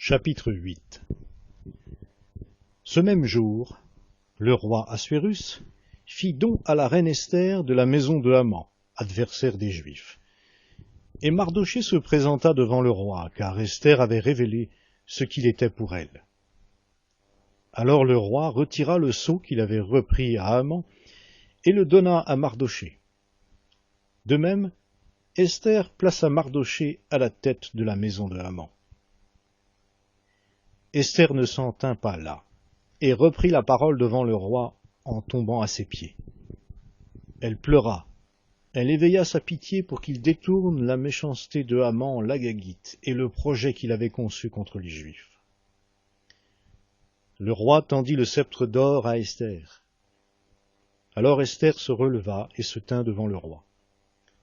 Chapitre 8. Ce même jour, le roi Assuérus fit don à la reine Esther de la maison de Haman, adversaire des Juifs. Et Mardochée se présenta devant le roi, car Esther avait révélé ce qu'il était pour elle. Alors le roi retira le sceau qu'il avait repris à Haman et le donna à Mardochée. De même, Esther plaça Mardochée à la tête de la maison de Haman. Esther ne s'en tint pas là, et reprit la parole devant le roi en tombant à ses pieds. Elle pleura, elle éveilla sa pitié pour qu'il détourne la méchanceté de Haman l'Agagite et le projet qu'il avait conçu contre les Juifs. Le roi tendit le sceptre d'or à Esther. Alors Esther se releva et se tint devant le roi.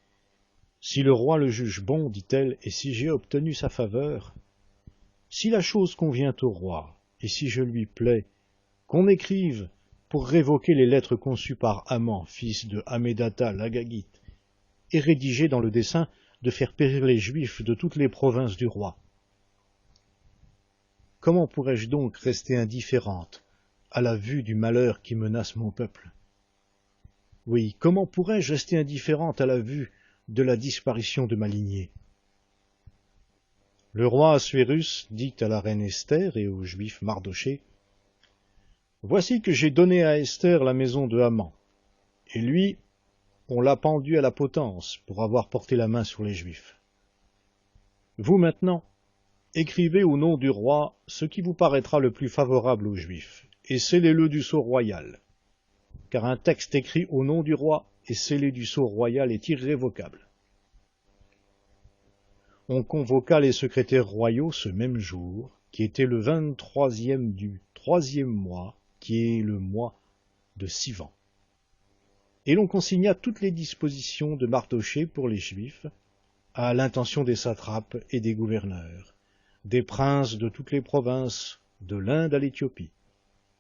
« Si le roi le juge bon, dit-elle, et si j'ai obtenu sa faveur, si la chose convient au roi, et si je lui plais, qu'on écrive pour révoquer les lettres conçues par Haman, fils de Hammédatha l'Agagite, et rédigées dans le dessein de faire périr les Juifs de toutes les provinces du roi. Comment pourrais-je donc rester indifférente à la vue du malheur qui menace mon peuple? Oui, comment pourrais-je rester indifférente à la vue de la disparition de ma lignée? Le roi Assuérus dit à la reine Esther et au juif Mardochée, « Voici que j'ai donné à Esther la maison de Haman, et lui, on l'a pendu à la potence pour avoir porté la main sur les Juifs. Vous maintenant, écrivez au nom du roi ce qui vous paraîtra le plus favorable aux Juifs, et scellez-le du sceau royal, car un texte écrit au nom du roi et scellé du sceau royal est irrévocable. » On convoqua les secrétaires royaux ce même jour, qui était le 23e du 3e mois, qui est le mois de Sivan. Et l'on consigna toutes les dispositions de Mardochée pour les Juifs, à l'intention des satrapes et des gouverneurs, des princes de toutes les provinces, de l'Inde à l'Éthiopie.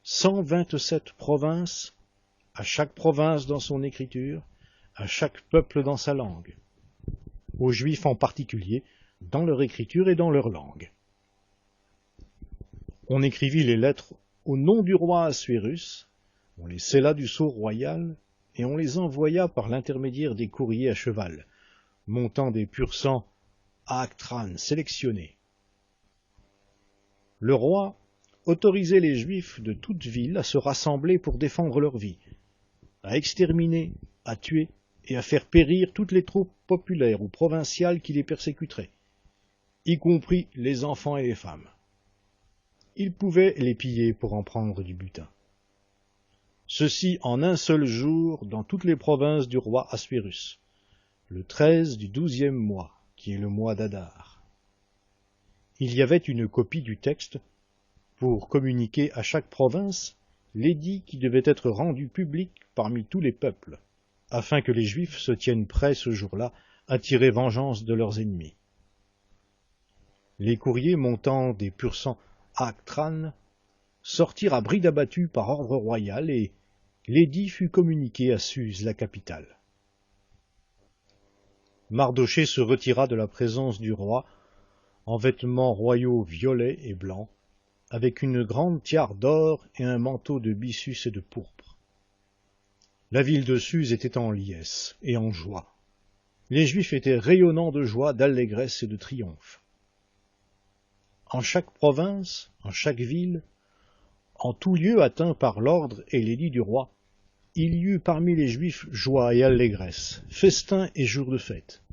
127 provinces, à chaque province dans son écriture, à chaque peuple dans sa langue. Aux Juifs en particulier, dans leur écriture et dans leur langue. On écrivit les lettres au nom du roi Assuérus, on les scella du sceau royal, et on les envoya par l'intermédiaire des courriers à cheval, montant des pur sang à Actran sélectionnés. Le roi autorisait les Juifs de toute ville à se rassembler pour défendre leur vie, à exterminer, à tuer et à faire périr toutes les troupes populaires ou provinciales qui les persécuteraient, y compris les enfants et les femmes. Ils pouvaient les piller pour en prendre du butin. Ceci en un seul jour dans toutes les provinces du roi Assuérus, le 13 du 12e mois, qui est le mois d'Adar. Il y avait une copie du texte pour communiquer à chaque province l'édit qui devait être rendu public parmi tous les peuples, afin que les Juifs se tiennent prêts ce jour-là à tirer vengeance de leurs ennemis. Les courriers montant des pur sang à Actran sortirent à bride abattue par ordre royal et l'édit fut communiqué à Suse, la capitale. Mardochée se retira de la présence du roi en vêtements royaux violets et blancs, avec une grande tiare d'or et un manteau de byssus et de pourpre. La ville de Suse était en liesse et en joie. Les Juifs étaient rayonnants de joie, d'allégresse et de triomphe. En chaque province, en chaque ville, en tout lieu atteint par l'ordre et l'édit du roi, il y eut parmi les Juifs joie et allégresse, festin et jours de fête.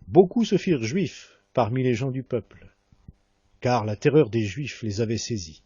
Beaucoup se firent Juifs parmi les gens du peuple, car la terreur des Juifs les avait saisis.